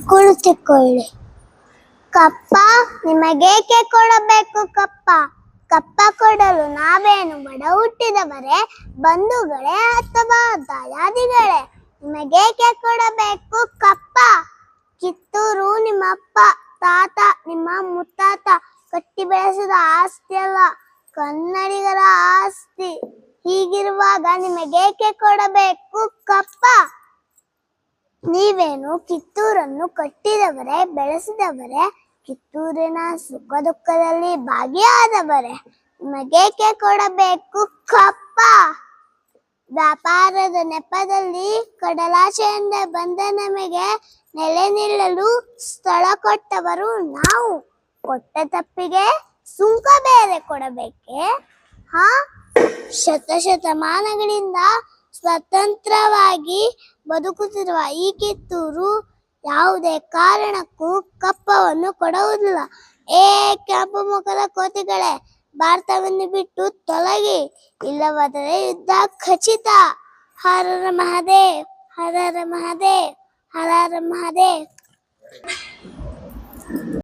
ಕುಳಿತುಕೊಳ್ಳಿ. ಕಪ್ಪ ನಿಮಗೇಕೆ ಕೊಡಬೇಕು ಕಪ್ಪ? ಕಪ್ಪ ಕೊಡಲು ನಾವೇನು ಬಡ ಹುಟ್ಟಿದವರೇ, ಬಂಧುಗಳೇ ಅಥವಾ ದಾಯಾದಿಗಳೇ? ನಿಮಗೇಕೆ ಕೊಡಬೇಕು ಕಪ್ಪ? ಕಿತ್ತೂರು ನಿಮ್ಮಪ್ಪ ತಾತ ನಿಮ್ಮ ಮುತ್ತಾತ ಕಟ್ಟಿ ಬೆಳೆಸಿದ ಆಸ್ತಿ ಅಲ್ಲ, ಕನ್ನಡಿಗರ ಆಸ್ತಿ. ಹೀಗಿರುವಾಗ ನಿಮಗೇಕೆ ಕೊಡಬೇಕು ಕಪ್ಪ? ನೀವೇನು ಕಿತ್ತೂರನ್ನು ಕಟ್ಟಿದವರೇ, ಬೆಳೆಸಿದವರೇ, ಕಿತ್ತೂರಿನ ಸುಖ ದುಃಖದಲ್ಲಿ ಭಾಗಿಯಾದವರೇ? ನಿಮಗೇಕೆ ಕೊಡಬೇಕು ಕಪ್ಪ? ವ್ಯಾಪಾರದ ನೆಪದಲ್ಲಿ ಕಡಲಾಚೆಯಿಂದ ಬಂದ ನಮಗೆ ನೆಲೆ ನಿಲ್ಲಲು ಸ್ಥಳ ಕೊಟ್ಟವರು ನಾವು. ಕೊಟ್ಟ ತಪ್ಪಿಗೆ ಸುಂಕ ಬೇರೆ ಕೊಡಬೇಕೆ? ಶತಶತಮಾನಗಳಿಂದ ಸ್ವತಂತ್ರವಾಗಿ ಬದುಕುತ್ತಿರುವ ಈ ಕಿತ್ತೂರು ಯಾವುದೇ ಕಾರಣಕ್ಕೂ ಕಪ್ಪವನ್ನು ಕೊಡುವುದಿಲ್ಲ. ಕೆಂಪು ಮುಖದ ಕೋತಿಗಳೇ, ಭಾರತವನ್ನು ಬಿಟ್ಟು ತೊಲಗಿ, ಇಲ್ಲವಾದರೆ ಯುದ್ಧ ಖಚಿತ. ಹರ ಹರ ಮಹಾದೇವ್, ಹರ ಹರ ಮಹಾದೇವ್, ಹರ ಹರ ಮಹಾದೇವ್.